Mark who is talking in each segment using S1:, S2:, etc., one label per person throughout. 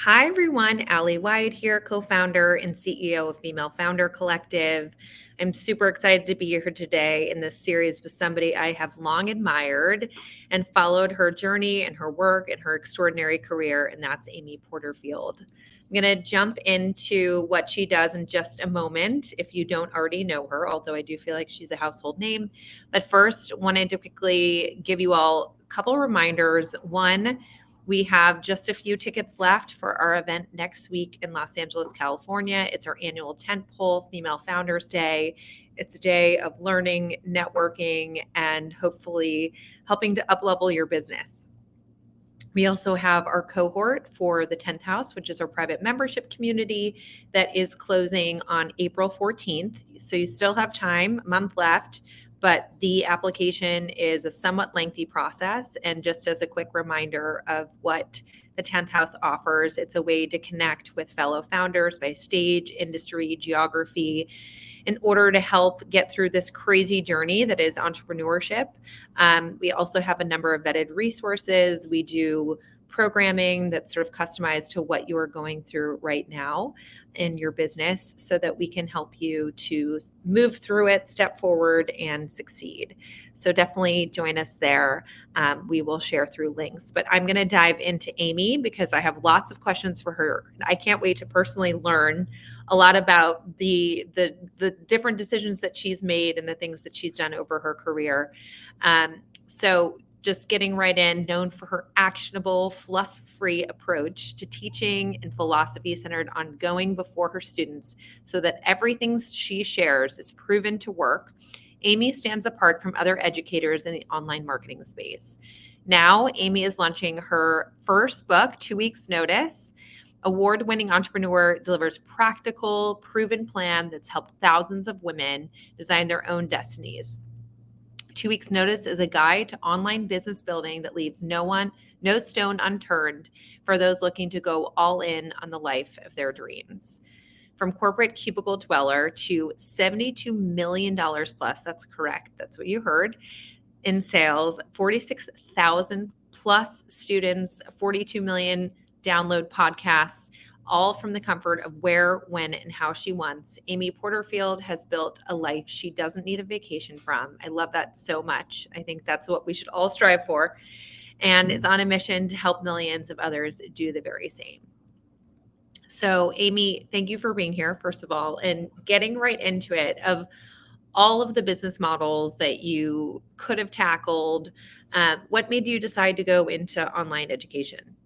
S1: Hi, everyone. Allie Wyatt here, co founder and CEO of Female Founder Collective. I'm super excited to be here today in this series with somebody I have long admired and followed her journey and her work and her extraordinary career, and that's Amy Porterfield. I'm going to jump into what she does in just a moment if you don't already know her, although I do feel like she's a household name. But first, wanted to quickly give you all a couple reminders. One, we have just a few tickets left for our event next week in Los Angeles, California. It's our annual tentpole Female Founders Day. It's a day of learning, networking, and hopefully helping to uplevel your business. We also have our cohort for the 10th house, which is our private membership community that is closing on April 14th. So you still have time, a month left, but the application is a somewhat lengthy process. And just as a quick reminder of what the 10th house offers, it's a way to connect with fellow founders by stage, industry, geography, in order to help get through this crazy journey that is entrepreneurship. We also have a number of vetted resources. We do programming that's sort of customized to what you are going through right now in your business so that we can help you to move through it, step forward, and succeed. So definitely join us there. We will share through links, but I'm going to dive into Amy because I have lots of questions for her. I can't wait to personally learn a lot about the different decisions that she's made and the things that she's done over her career. So just getting right in, known for her actionable, fluff-free approach to teaching and philosophy centered on going before her students so that everything she shares is proven to work. Amy stands apart from other educators in the online marketing space. Now, Amy is launching her first book, 2 weeks notice. Award-winning entrepreneur delivers practical, proven plan that's helped thousands of women design their own destinies. 2 weeks notice is a guide to online business building that leaves no stone unturned for those looking to go all in on the life of their dreams. From corporate cubicle dweller to $72 million plus, that's correct, that's what you heard, in sales, 46,000 plus students, 42 million download podcasts, all from the comfort of where, when, and how she wants. Amy Porterfield has built a life she doesn't need a vacation from. I love that so much. I think that's what we should all strive for, and is on a mission to help millions of others do the very same. So, Amy, thank you for being here, first of all, and getting right into it. Of all of the business models that you could have tackled, what made you decide to go into online education?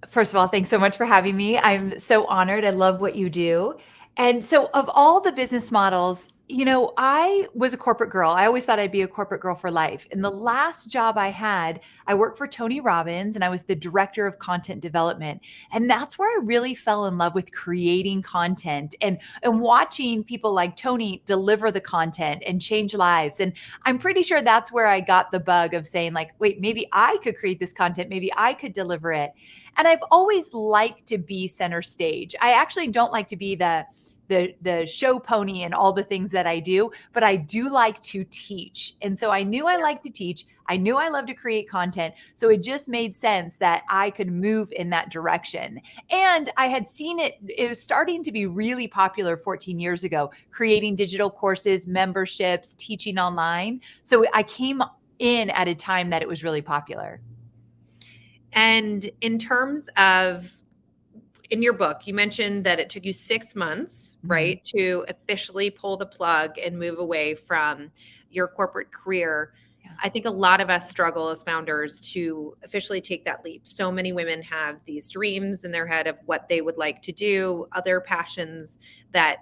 S2: First of all, thanks so much for having me. I'm so honored. I love what you do. And so, of all the business models, I was a corporate girl. I always thought I'd be a corporate girl for life. And the last job I had, I worked for Tony Robbins and I was the director of content development. And that's where I really fell in love with creating content and watching people like Tony deliver the content and change lives. And I'm pretty sure that's where I got the bug of saying, like, wait, maybe I could create this content. Maybe I could deliver it. And I've always liked to be center stage. I actually don't like to be the show pony and all the things that I do, but I do like to teach. And so I knew I liked to teach. I knew I love to create content. So it just made sense that I could move in that direction. And I had seen it was starting to be really popular 14 years ago, creating digital courses, memberships, teaching online. So I came in at a time that it was really popular.
S1: And in terms of, in your book, you mentioned that it took you 6 months, right, to officially pull the plug and move away from your corporate career.
S2: Yeah.
S1: I think a lot of us struggle as founders to officially take that leap. So many women have these dreams in their head of what they would like to do, other passions that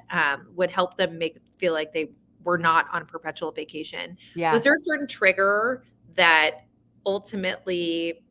S1: would help them feel like they were not on perpetual vacation.
S2: Yeah.
S1: Was there a certain trigger that ultimately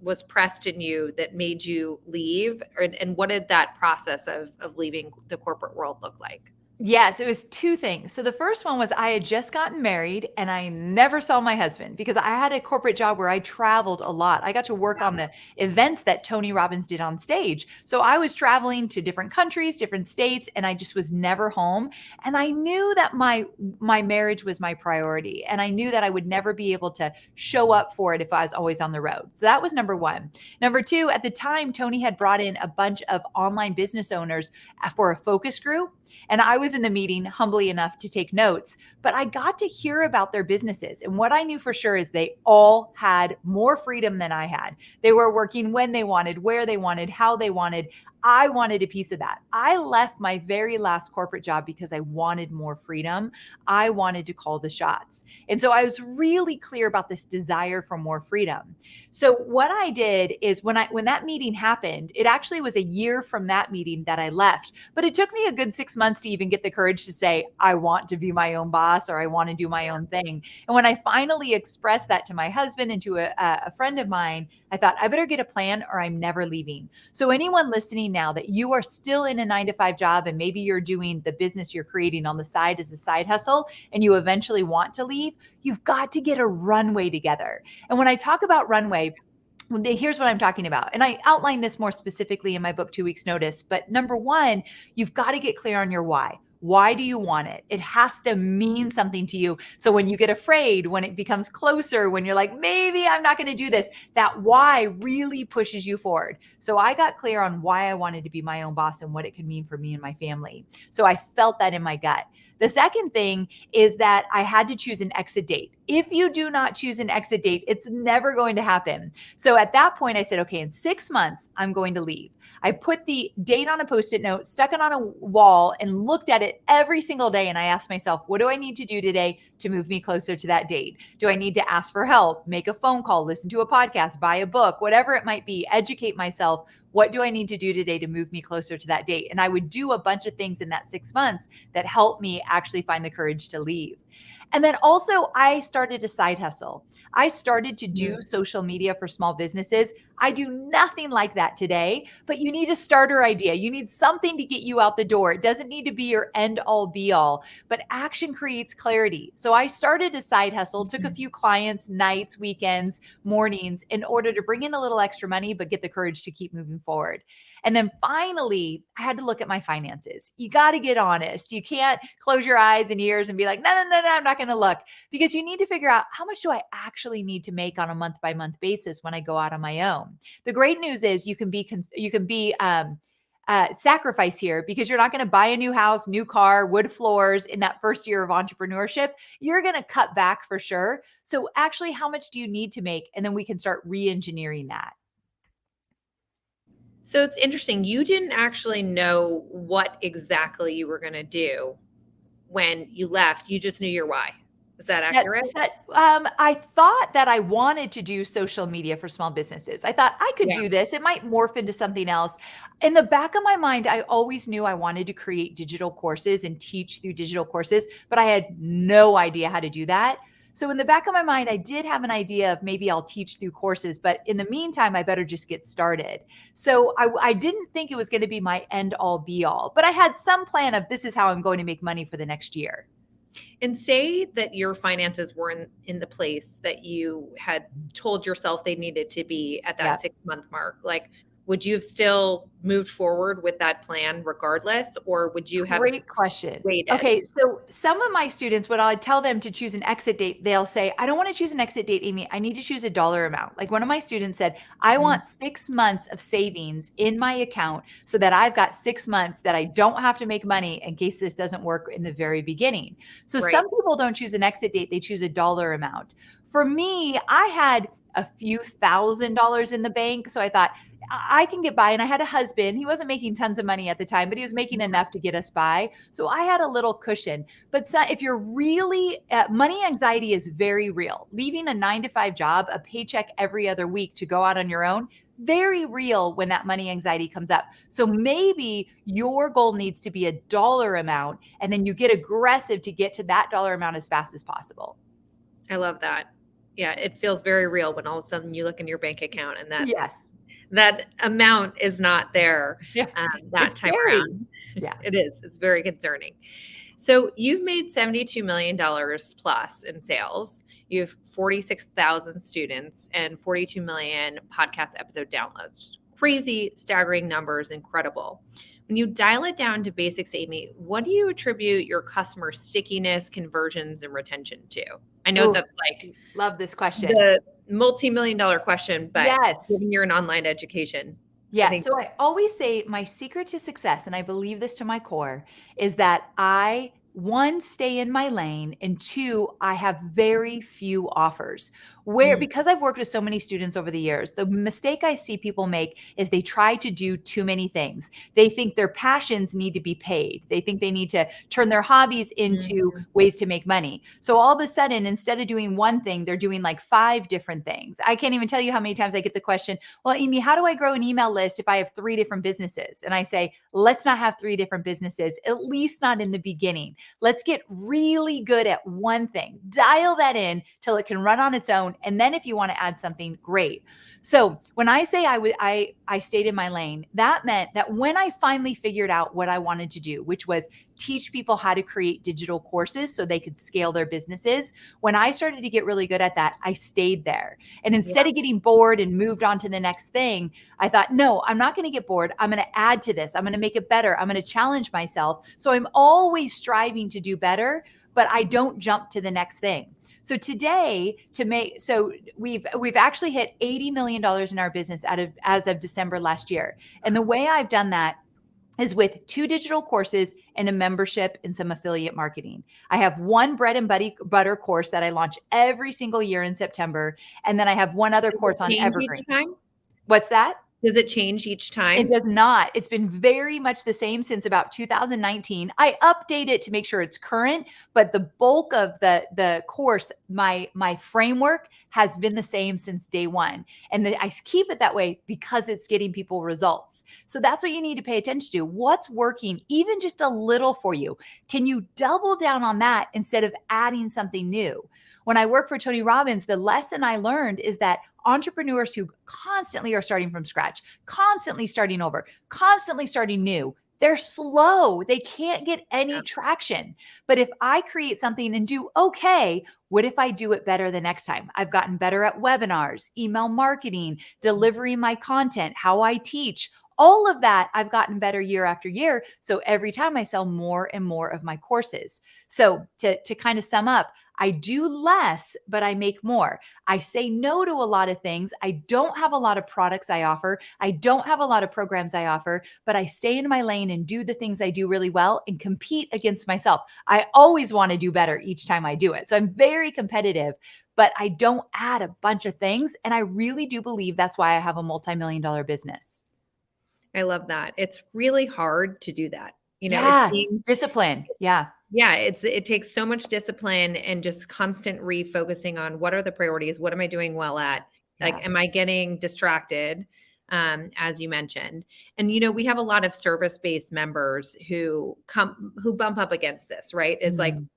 S1: was pressed in you that made you leave? And what did that process of leaving the corporate world look like?
S2: Yes, it was two things. So the first one was I had just gotten married and I never saw my husband because I had a corporate job where I traveled a lot. I got to work on the events that Tony Robbins did on stage. So I was traveling to different countries, different states, and I just was never home. And I knew that my marriage was my priority. And I knew that I would never be able to show up for it if I was always on the road. So that was number one. Number two, at the time, Tony had brought in a bunch of online business owners for a focus group. And I was in the meeting humbly enough to take notes, but I got to hear about their businesses. And what I knew for sure is they all had more freedom than I had. They were working when they wanted, where they wanted, how they wanted. I wanted a piece of that. I left my very last corporate job because I wanted more freedom. I wanted to call the shots. And so I was really clear about this desire for more freedom. So what I did is when that meeting happened, it actually was a year from that meeting that I left, but it took me a good 6 months to even get the courage to say, I want to be my own boss or I want to do my own thing. And when I finally expressed that to my husband and to a friend of mine, I thought I better get a plan or I'm never leaving. So anyone listening now that you are still in a 9 to 5 job and maybe you're doing the business you're creating on the side as a side hustle and you eventually want to leave, you've got to get a runway together. And when I talk about runway, here's what I'm talking about. And I outline this more specifically in my book, 2 Weeks Notice. But number one, you've got to get clear on your why. Why do you want it? It has to mean something to you. So when you get afraid, when it becomes closer, when you're like, maybe I'm not going to do this, that why really pushes you forward. So I got clear on why I wanted to be my own boss and what it could mean for me and my family. So I felt that in my gut. The second thing is that I had to choose an exit date. If you do not choose an exit date, it's never going to happen. So at that point, I said, okay, in 6 months, I'm going to leave. I put the date on a Post-it note, stuck it on a wall, and looked at it every single day. And I asked myself, what do I need to do today to move me closer to that date? Do I need to ask for help, make a phone call, listen to a podcast, buy a book, whatever it might be, educate myself? What do I need to do today to move me closer to that date? And I would do a bunch of things in that 6 months that helped me actually find the courage to leave. And then also, I started a side hustle. I started to do social media for small businesses. I do nothing like that today, but you need a starter idea. You need something to get you out the door. It doesn't need to be your end all be all, but action creates clarity. So I started a side hustle, took a few clients, nights, weekends, mornings in order to bring in a little extra money, but get the courage to keep moving forward. And then finally, I had to look at my finances. You got to get honest. You can't close your eyes and ears and be like, no, no, no, no, I'm not going to look, because you need to figure out how much do I actually need to make on a month by month basis when I go out on my own. The great news is you can be sacrifice here, because you're not going to buy a new house, new car, wood floors in that first year of entrepreneurship. You're going to cut back for sure. So actually, how much do you need to make? And then we can start re-engineering that.
S1: So it's interesting. You didn't actually know what exactly you were going to do when you left. You just knew your why. Is that accurate?
S2: I thought that I wanted to do social media for small businesses. I thought I could do this. It might morph into something else. In the back of my mind, I always knew I wanted to create digital courses and teach through digital courses, but I had no idea how to do that. So in the back of my mind, I did have an idea of maybe I'll teach through courses, but in the meantime, I better just get started. So I didn't think it was going to be my end all be all, but I had some plan of this is how I'm going to make money for the next year.
S1: And say that your finances were in the place that you had told yourself they needed to be at that 6 month mark. Like, would you have still moved forward with that plan regardless, or would you have
S2: Great question.
S1: waited?
S2: Okay, so some of my students, when I tell them to choose an exit date, they'll say, I don't want to choose an exit date, Amy. I need to choose a dollar amount. Like one of my students said, I want 6 months of savings in my account so that I've got 6 months that I don't have to make money in case this doesn't work in the very beginning. So some people don't choose an exit date, they choose a dollar amount. For me, I had a few $1,000s in the bank. So I thought, I can get by. And I had a husband. He wasn't making tons of money at the time, but he was making enough to get us by. So I had a little cushion. But if you're really, money anxiety is very real. Leaving a 9 to 5 job, a paycheck every other week to go out on your own, very real when that money anxiety comes up. So maybe your goal needs to be a dollar amount, and then you get aggressive to get to that dollar amount as fast as possible.
S1: I love that. Yeah, it feels very real when all of a sudden you look in your bank account and that amount is not there
S2: Yeah.
S1: that
S2: It's
S1: time
S2: scary.
S1: around.
S2: Yeah.
S1: It is. It's very concerning. So you've made $72 million plus in sales. You have 46,000 students and 42 million podcast episode downloads. Crazy, staggering numbers, incredible. When you dial it down to basics, Amy, what do you attribute your customer stickiness, conversions, and retention to? I know
S2: Oh,
S1: that's like
S2: love this question.
S1: the multi-million dollar question, but
S2: Yes.
S1: given you're in online education, I
S2: Yes.
S1: think
S2: So I always say my secret to success, and I believe this to my core, is that I, one, stay in my lane, and two, I have very few offers. Where,
S1: mm,
S2: because I've worked with so many students over the years, the mistake I see people make is they try to do too many things. They think their passions need to be paid. They think they need to turn their hobbies into
S1: mhm.
S2: ways to make money. So all of a sudden, instead of doing one thing, they're doing like five different things. I can't even tell you how many times I get the question, well, Amy, how do I grow an email list if I have three different businesses? And I say, let's not have three different businesses, at least not in the beginning. Let's get really good at one thing, dial that in till it can run on its own. And then if you want to add something, great. So when I say I stayed in my lane, that meant that when I finally figured out what I wanted to do, which was teach people how to create digital courses so they could scale their businesses, when I started to get really good at that, I stayed there. And instead
S1: Yeah.
S2: of getting bored and moved on to the next thing, I thought, no, I'm not going to get bored. I'm going to add to this. I'm going to make it better. I'm going to challenge myself. So I'm always striving to do better, but I don't jump to the next thing. So today, we've actually hit $80 million in our business as of December last year. And the way I've done that is with 2 digital courses and a membership and some affiliate marketing. I have one bread and butter course that I launch every single year in September. And then I have one other
S1: Does it
S2: course on
S1: change each
S2: evergreen.
S1: time?
S2: What's that?
S1: Does it change each
S2: It
S1: time?
S2: does not. It's been very much the same since about 2019. I update it to make sure it's current, but the bulk of the course, my framework has been the same since day one. And I keep it that way because it's getting people results. So that's what you need to pay attention to. What's working, even just a little for you? Can you double down on that instead of adding something new? When I work for Tony Robbins, the lesson I learned is that entrepreneurs who constantly are starting from scratch, constantly starting over, constantly starting new, they're slow. They can't get any
S1: Yeah.
S2: traction. But if I create something and do okay, what if I do it better the next time? I've gotten better at webinars, email marketing, delivering my content, how I teach. All of that, I've gotten better year after year. So every time I sell more and more of my courses. So to kind of sum up, I do less, but I make more. I say no to a lot of things. I don't have a lot of products I offer. I don't have a lot of programs I offer, but I stay in my lane and do the things I do really well and compete against myself. I always want to do better each time I do it. So I'm very competitive, but I don't add a bunch of things. And I really do believe that's why I have a multi-million dollar business.
S1: I love that. It's really hard to do that. It
S2: Yeah.
S1: seems
S2: Discipline. Yeah.
S1: yeah, it takes so much discipline and just constant refocusing on what are the priorities, what am I doing well at?
S2: Yeah.
S1: Like, am I getting distracted? As you mentioned. And we have a lot of service-based members who bump up against this, right? Is like,
S2: Mm.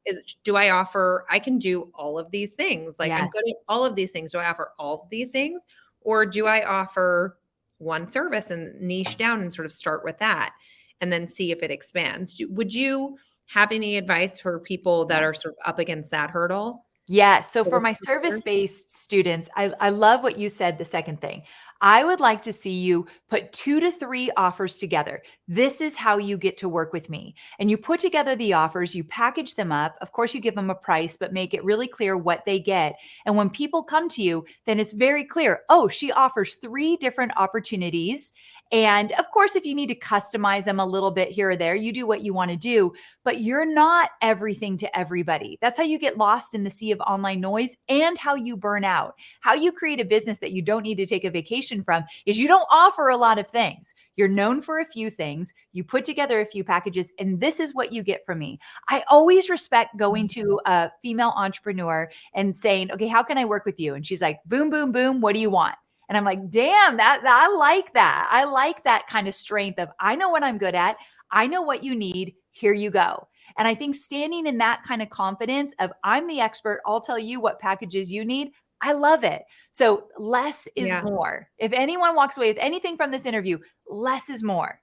S1: do I offer, I can do all of these things. Like I'm
S2: Yes.
S1: good at all of these things. Do I offer all of these things? Or do I offer one service and niche down and sort of start with that and then see if it expands? Would you have any advice for people that
S2: Yeah.
S1: are sort of up against that hurdle?
S2: Yeah. So for
S1: Service
S2: my
S1: providers?
S2: service-based students, I love what you said, the second thing. I would like to see you put 2 to 3 offers together. This is how you get to work with me. And you put together the offers, you package them up. Of course, you give them a price, but make it really clear what they get. And when people come to you, then it's very clear. Oh, she offers 3 different opportunities. And of course, if you need to customize them a little bit here or there, you do what you want to do, but you're not everything to everybody. That's how you get lost in the sea of online noise and how you burn out. How you create a business that you don't need to take a vacation from is you don't offer a lot of things. You're known for a few things. You put together a few packages, and this is what you get from me. I always respect going to a female entrepreneur and saying, okay, how can I work with you? And she's like, boom, boom, boom. What do you want? And I'm like, damn, that I like that. I like that kind of strength of I know what I'm good at. I know what you need. Here you go. And I think standing in that kind of confidence of I'm the expert, I'll tell you what packages you need. I love it. So less is
S1: Yeah.
S2: more. If anyone walks away with anything from this interview, less is more.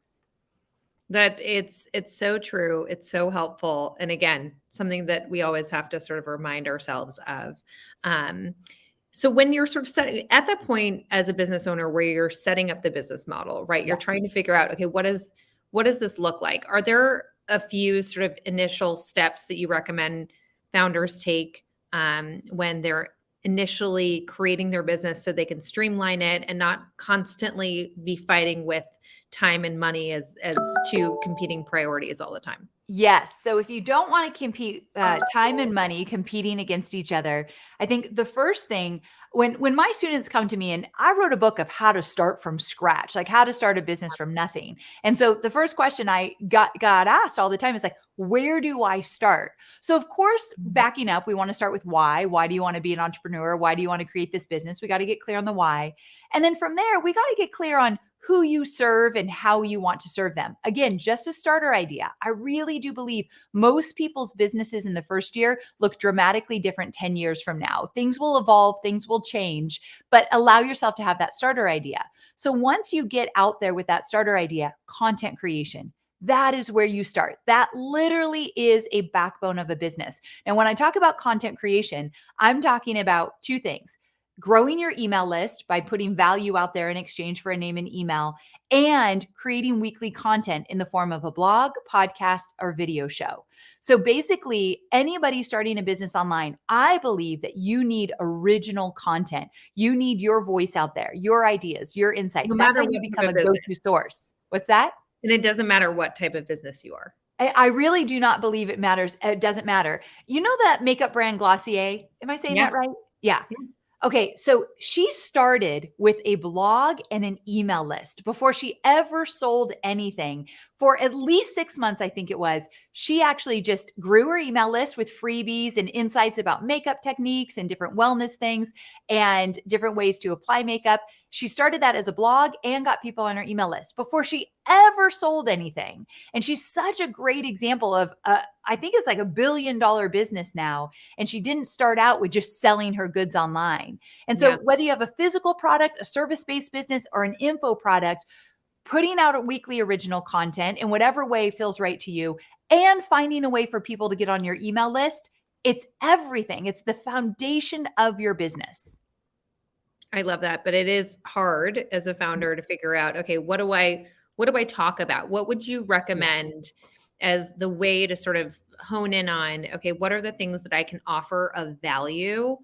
S1: That it's so true. It's so helpful. And again, something that we always have to sort of remind ourselves of. Um, so when you're sort of at that point as a business owner where you're setting up the business model, right? You're
S2: Yeah.
S1: trying to figure out, okay, what does this look like? Are there a few sort of initial steps that you recommend founders take when they're initially creating their business so they can streamline it and not constantly be fighting with time and money as two competing priorities all the time?
S2: Yes. So if you don't want to compete, time and money competing against each other, I think the first thing when my students come to me, and I wrote a book of how to start from scratch, like how to start a business from nothing. And so the first question I got asked all the time is like, where do I start? So of course, backing up, we want to start with why. Why do you want to be an entrepreneur? Why do you want to create this business? We got to get clear on the why. And then from there, we got to get clear on who you serve and how you want to serve them. Again, just a starter idea. I really do believe most people's businesses in the first year look dramatically different 10 years from now. Things will evolve, things will change, but allow yourself to have that starter idea. So once you get out there with that starter idea, content creation. That is where you start. That literally is a backbone of a business. And when I talk about content creation, I'm talking about two things: growing your email list by putting value out there in exchange for a name and email, and creating weekly content in the form of a blog, podcast, or video show. So basically, anybody starting a business online, I believe that you need original content. You need your voice out there, your ideas, your insight.
S1: No
S2: That's
S1: matter
S2: how you
S1: what
S2: become
S1: type
S2: a
S1: of business.
S2: go-to source. What's that?
S1: And it doesn't matter what type of business you are.
S2: I really do not believe it matters. It doesn't matter. You know that makeup brand Glossier? Am I saying
S1: Yeah.
S2: that right? Yeah.
S1: Yeah.
S2: Okay, so she started with a blog and an email list before she ever sold anything. For at least 6 months, I think it was, she actually just grew her email list with freebies and insights about makeup techniques and different wellness things and different ways to apply makeup. She started that as a blog and got people on her email list before she ever sold anything. And she's such a great example of, I think it's like $1 billion business now. And she didn't start out with just selling her goods online. And so
S1: Yeah.
S2: whether you have a physical product, a service-based business, or an info product, putting out a weekly original content in whatever way feels right to you, and finding a way for people to get on your email list, it's everything. It's the foundation of your business.
S1: I love that, but it is hard as a founder to figure out, okay, what do I talk about? What would you
S2: Yeah.
S1: recommend as the way to sort of hone in on, okay, what are the things that I can offer of value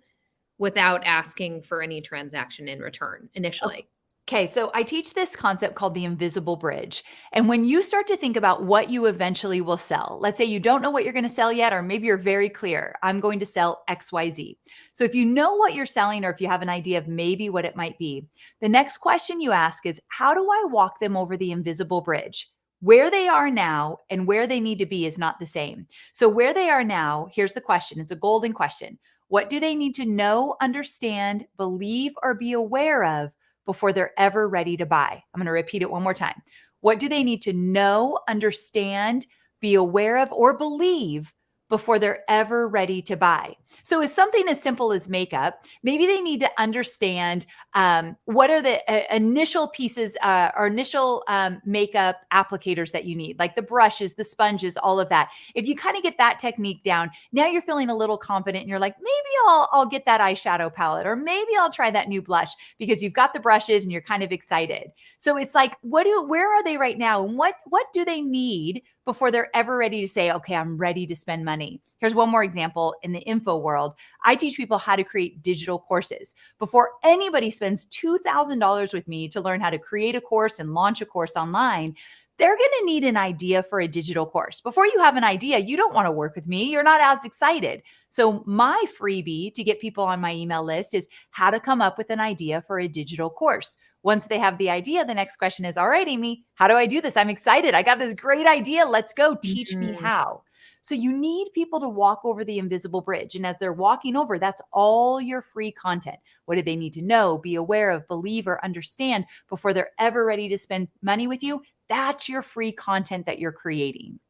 S1: without asking for any transaction in return initially?
S2: Okay, so I teach this concept called the invisible bridge. And when you start to think about what you eventually will sell, let's say you don't know what you're going to sell yet, or maybe you're very clear, I'm going to sell XYZ. So if you know what you're selling, or if you have an idea of maybe what it might be, the next question you ask is, how do I walk them over the invisible bridge? Where they are now and where they need to be is not the same. So where they are now, here's the question. It's a golden question. What do they need to know, understand, believe, or be aware of before they're ever ready to buy? I'm going to repeat it one more time. What do they need to know, understand, be aware of, or believe before they're ever ready to buy? So it's something as simple as makeup. Maybe they need to understand what are the initial pieces or initial makeup applicators that you need, like the brushes, the sponges, all of that. If you kind of get that technique down, now you're feeling a little confident and you're like, maybe I'll get that eyeshadow palette, or maybe I'll try that new blush, because you've got the brushes and you're kind of excited. So it's like, where are they right now? And what do they need before they're ever ready to say, okay, I'm ready to spend money? Here's one more example in the info world. I teach people how to create digital courses. Before anybody spends $2,000 with me to learn how to create a course and launch a course online, they're going to need an idea for a digital course. Before you have an idea, you don't want to work with me. You're not as excited. So my freebie to get people on my email list is how to come up with an idea for a digital course. Once they have the idea, the next question is, all right, Amy, how do I do this? I'm excited. I got this great idea. Let's go. Teach me
S1: Mhm.
S2: how. So you need people to walk over the invisible bridge. And as they're walking over, that's all your free content. What do they need to know, be aware of, believe, or understand before they're ever ready to spend money with you? That's your free content that you're creating.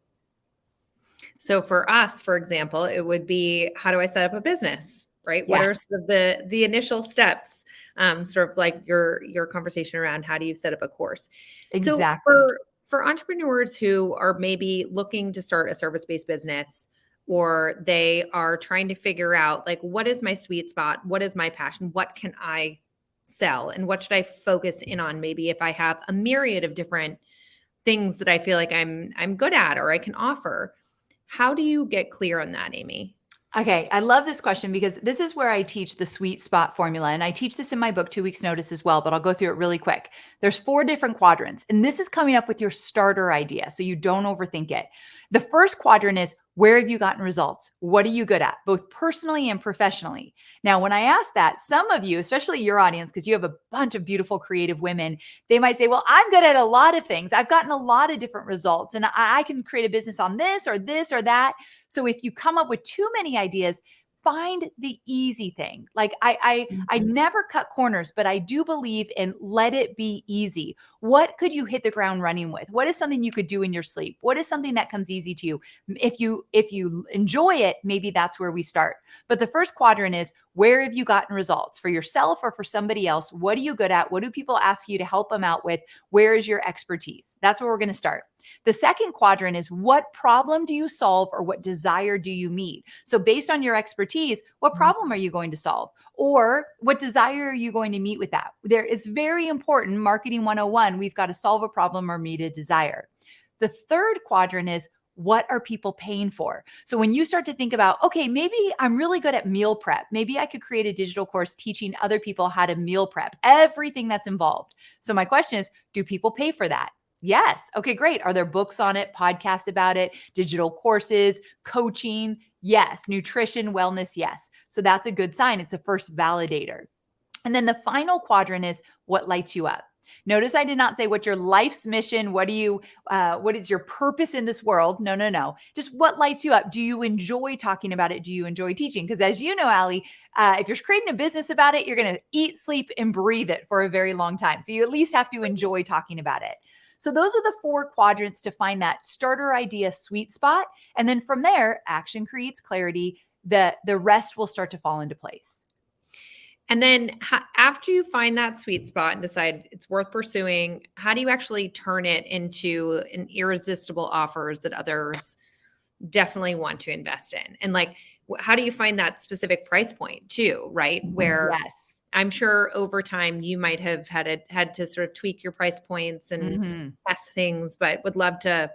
S1: So for us, for example, it would be, how do I set up a business? right? What
S2: Yeah,
S1: are sort of the initial steps, sort of like your conversation around how do you set up a course? So
S2: exactly.
S1: for entrepreneurs who are maybe looking to start a service-based business, or they are trying to figure out like what is my sweet spot, what is my passion, what can I sell, and what should I focus in on, maybe if I have a myriad of different things that I feel like I'm good at or I can offer. How do you get clear on that, Amy?
S2: Okay, I love this question because this is where I teach the sweet spot formula. And I teach this in my book, 2 Weeks Notice, as well, but I'll go through it really quick. There's 4 different quadrants, and this is coming up with your starter idea so you don't overthink it. The first quadrant is, where have you gotten results? What are you good at, both personally and professionally? Now, when I ask that, some of you, especially your audience, because you have a bunch of beautiful creative women, they might say, well, I'm good at a lot of things. I've gotten a lot of different results, and I can create a business on this or that. So if you come up with too many ideas, find the easy thing. Like I
S1: Mhm.
S2: never cut corners, but I do believe in let it be easy. What could you hit the ground running with? What is something you could do in your sleep? What is something that comes easy to you? If you enjoy it, maybe that's where we start. But the first quadrant is, where have you gotten results for yourself or for somebody else? What are you good at? What do people ask you to help them out with? Where is your expertise? That's where we're going to start. The second quadrant is, what problem do you solve or what desire do you meet? So based on your expertise, what problem are you going to solve? Or what desire are you going to meet with that? It's very important. Marketing 101, we've got to solve a problem or meet a desire. The third quadrant is, what are people paying for? So when you start to think about, okay, maybe I'm really good at meal prep. Maybe I could create a digital course teaching other people how to meal prep, everything that's involved. So my question is, do people pay for that? Yes. Okay, great. Are there books on it, podcasts about it, digital courses, coaching? Yes. Nutrition, wellness? Yes. So that's a good sign. It's a first validator. And then the final quadrant is, what lights you up. Notice I did not say what your life's mission, what is your purpose in this world? No, no, no. Just what lights you up. Do you enjoy talking about it? Do you enjoy teaching? Because as you know, Allie, if you're creating a business about it, you're going to eat, sleep, and breathe it for a very long time. So you at least have to enjoy talking about it. So those are the 4 quadrants to find that starter idea sweet spot. And then from there, action creates clarity. The rest will start to fall into place.
S1: And then after you find that sweet spot and decide it's worth pursuing, how do you actually turn it into an irresistible offers that others definitely want to invest in? And like, how do you find that specific price point too, right? Where
S2: Yes.
S1: I'm sure over time you might have had to sort of tweak your price points and
S2: Mhm.
S1: test things, but would love to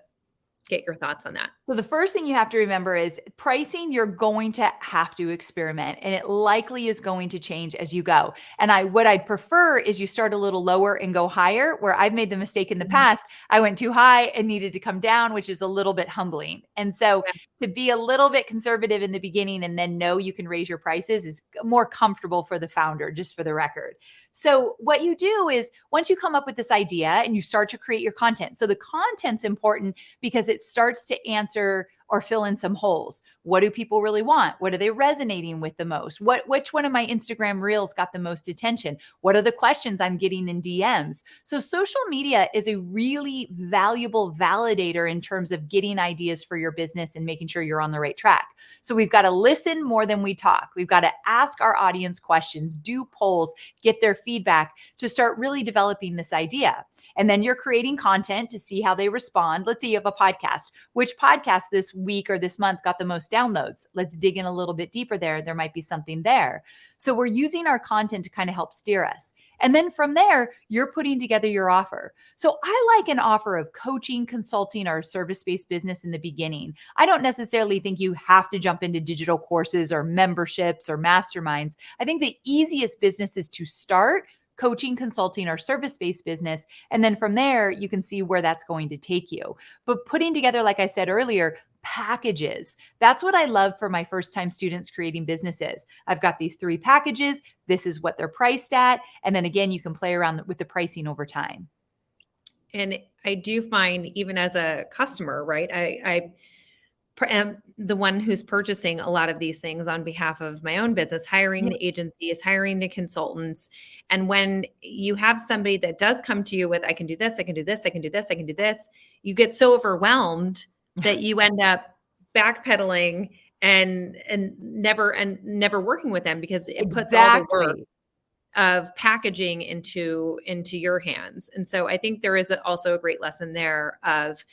S1: get your thoughts on that.
S2: So the first thing you have to remember is pricing, you're going to have to experiment, and it likely is going to change as you go. And what I'd prefer is you start a little lower and go higher, where I've made the mistake in the
S1: Mhm.
S2: past. I went too high and needed to come down, which is a little bit humbling. And so
S1: Yeah.
S2: to be a little bit conservative in the beginning and then know you can raise your prices is more comfortable for the founder, just for the record. So what you do is, once you come up with this idea and you start to create your content. So the content's important because it starts to answer or fill in some holes. What do people really want? What are they resonating with the most? Which one of my Instagram reels got the most attention? What are the questions I'm getting in DMs? So social media is a really valuable validator in terms of getting ideas for your business and making sure you're on the right track. So we've got to listen more than we talk. We've got to ask our audience questions, do polls, get their feedback to start really developing this idea. And then you're creating content to see how they respond. Let's say you have a podcast. Which podcast this week or this month got the most downloads? Let's dig in a little bit deeper there. There might be something there. So we're using our content to kind of help steer us. And then from there, you're putting together your offer. So I like an offer of coaching, consulting, or a service-based business in the beginning. I don't necessarily think you have to jump into digital courses or memberships or masterminds. I think the easiest businesses to start: coaching, consulting, or service-based business. And then from there, you can see where that's going to take you. But putting together, like I said earlier, packages. That's what I love for my first time students creating businesses. I've got these 3 packages. This is what they're priced at. And then again, you can play around with the pricing over time.
S1: And I do find, even as a customer, right? I am the one who's purchasing a lot of these things on behalf of my own business, hiring
S2: Yep.
S1: the agencies, hiring the consultants. And when you have somebody that does come to you with, I can do this, I can do this, I can do this, I can do this, you get so overwhelmed that you end up backpedaling and never working with them because it puts all the work
S2: Exactly.
S1: of packaging into your hands. And so I think there is also a great lesson there of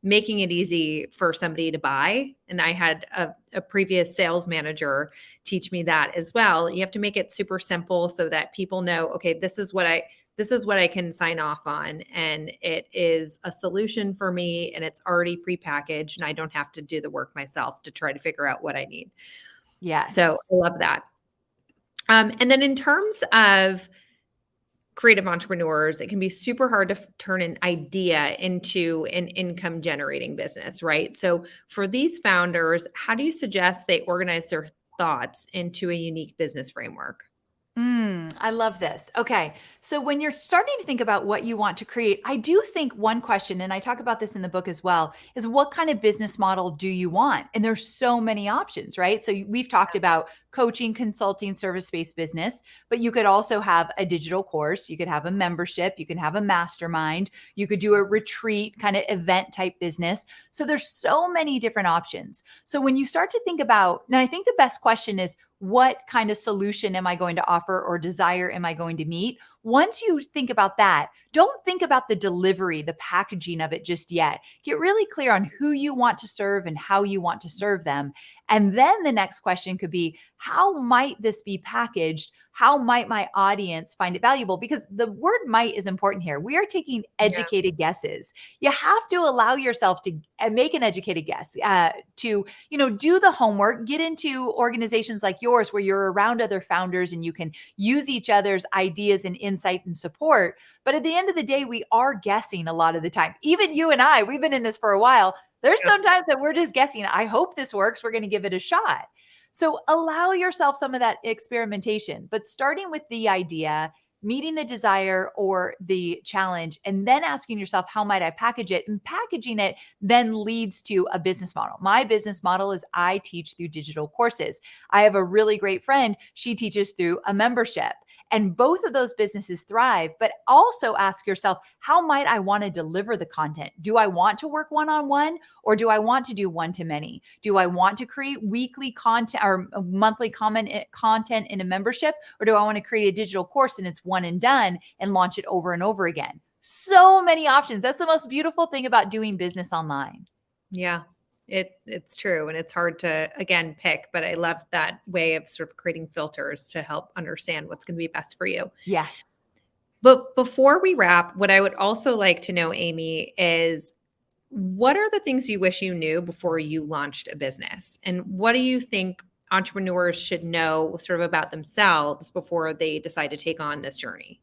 S1: making it easy for somebody to buy. And I had a previous sales manager teach me that as well. You have to make it super simple so that people know, okay, this is what I can sign off on, and it is a solution for me, and it's already prepackaged, and I don't have to do the work myself to try to figure out what I need. So
S2: Yes.
S1: I love that. And then in terms of creative entrepreneurs, it can be super hard to turn an idea into an income generating business, right? So for these founders, how do you suggest they organize their thoughts into a unique business framework?
S2: I love this. Okay. So when you're starting to think about what you want to create, I do think one question, and I talk about this in the book as well, is what kind of business model do you want? And there's so many options, right? So we've talked about coaching, consulting, service-based business, but you could also have a digital course, you could have a membership, you can have a mastermind, you could do a retreat kind of event type business. So there's so many different options. So when you start to think about, and I think the best question is, what kind of solution am I going to offer or desire am I going to meet? Once you think about that, don't think about the delivery, the packaging of it just yet. Get really clear on who you want to serve and how you want to serve them. And then the next question could be, how might this be packaged? How might my audience find it valuable? Because the word might is important here. We are taking
S1: Yeah.
S2: educated guesses. You have to allow yourself to make an educated guess, to do the homework, get into organizations like yours where you're around other founders and you can use each other's ideas and insight and support. But at the end of the day, we are guessing a lot of the time. Even you and I, we've been in this for a while. There's
S1: Yep.
S2: sometimes that we're just guessing. I hope this works. We're going to give it a shot. So allow yourself some of that experimentation, but starting with the idea, meeting the desire or the challenge, and then asking yourself, how might I package it? And packaging it then leads to a business model. My business model is I teach through digital courses. I have a really great friend. She teaches through a membership. And both of those businesses thrive, but also ask yourself, how might I want to deliver the content? Do I want to work one-on-one or do I want to do one-to-many? Do I want to create weekly content or monthly content in a membership? Or do I want to create a digital course and it's one and done and launch it over and over again? So many options. That's the most beautiful thing about doing business online.
S1: Yeah. It's true. And it's hard to again pick, but I love that way of sort of creating filters to help understand what's going to be best for you.
S2: Yes.
S1: But before we wrap, what I would also like to know, Amy, is what are the things you wish you knew before you launched a business? And what do you think entrepreneurs should know sort of about themselves before they decide to take on this journey?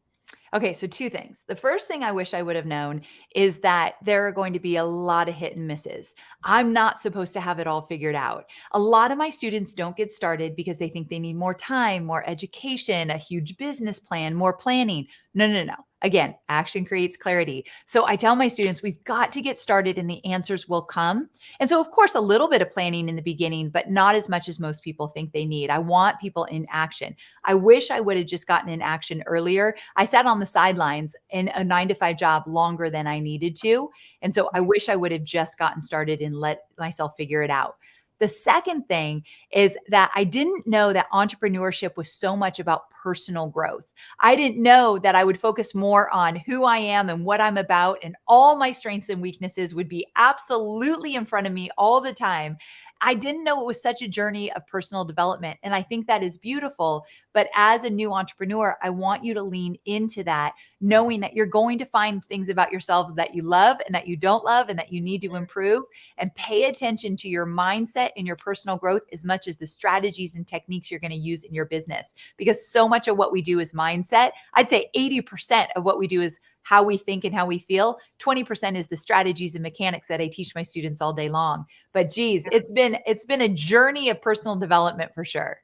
S2: Okay, so two things. The first thing I wish I would have known is that there are going to be a lot of hit and misses. I'm not supposed to have it all figured out. A lot of my students don't get started because they think they need more time, more education, a huge business plan, more planning. No, no, no. Again, action creates clarity. So I tell my students, we've got to get started and the answers will come. And so, of course, a little bit of planning in the beginning, but not as much as most people think they need. I want people in action. I wish I would have just gotten in action earlier. I sat on the sidelines in a 9 to 5 job longer than I needed to. And so I wish I would have just gotten started and let myself figure it out. The second thing is that I didn't know that entrepreneurship was so much about personal growth. I didn't know that I would focus more on who I am and what I'm about, and all my strengths and weaknesses would be absolutely in front of me all the time. I didn't know it was such a journey of personal development. And I think that is beautiful. But as a new entrepreneur, I want you to lean into that, knowing that you're going to find things about yourselves that you love and that you don't love and that you need to improve, and pay attention to your mindset and your personal growth as much as the strategies and techniques you're going to use in your business. Because so much of what we do is mindset. I'd say 80% of what we do is how we think and how we feel. 20% is the strategies and mechanics that I teach my students all day long. But geez, it's been a journey of personal development for sure.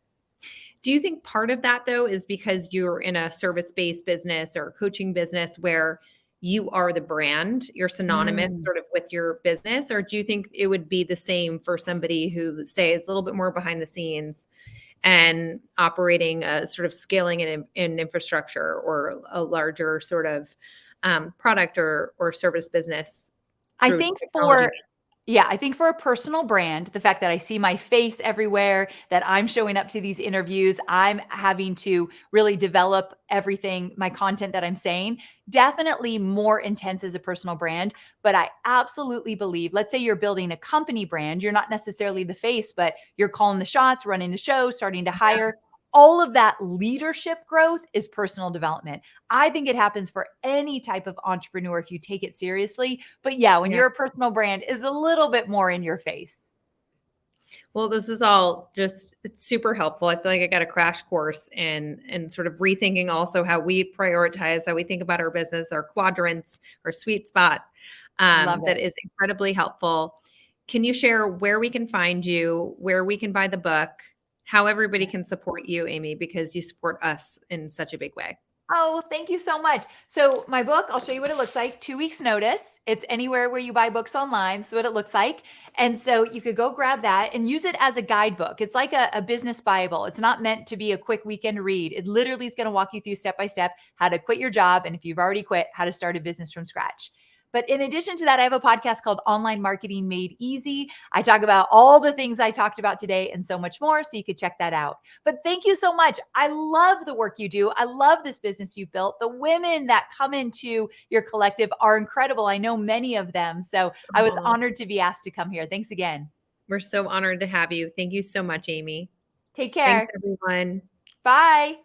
S1: Do you think part of that though is because you're in a service-based business or a coaching business where you are the brand, you're synonymous
S2: Mm.
S1: sort of with your business? Or do you think it would be the same for somebody who say is a little bit more behind the scenes and operating a sort of scaling an infrastructure or a larger sort of product or service business
S2: I
S1: through
S2: think
S1: technology?
S2: for Yeah, I think for a personal brand, the fact that I see my face everywhere, that I'm showing up to these interviews, I'm having to really develop everything, my content that I'm saying, definitely more intense as a personal brand. But I absolutely believe, let's say you're building a company brand, you're not necessarily the face, but you're calling the shots, running the show, starting to hire. All of that leadership growth is personal development. I think it happens for any type of entrepreneur if you take it seriously. But yeah, when
S1: Yeah.
S2: your personal brand is a little bit more in your face.
S1: Well, this is all just it's super helpful. I feel like I got a crash course in sort of rethinking also how we prioritize, how we think about our business, our quadrants, our sweet spot.
S2: Love
S1: That
S2: it.
S1: is incredibly helpful. Can you share where we can find you, where we can buy the book, how everybody can support you, Amy, because you support us in such a big way?
S2: Oh, thank you so much. So, my book, I'll show you what it looks like. 2 weeks notice. It's anywhere where you buy books online. So, what it looks like. And so, you could go grab that and use it as a guidebook. It's like a business Bible. It's not meant to be a quick weekend read. It literally is going to walk you through step by step how to quit your job. And if you've already quit, how to start a business from scratch. But in addition to that, I have a podcast called Online Marketing Made Easy. I talk about all the things I talked about today and so much more. So, you could check that out. But thank you so much. I love the work you do. I love this business you've built. The women that come into your collective are incredible. I know many of them. So I was
S1: Oh,
S2: honored to be asked to come here. Thanks again.
S1: we're so honored to have you. Thank you so much, Amy.
S2: Take
S1: Thanks,
S2: care.
S1: everyone.
S2: Bye.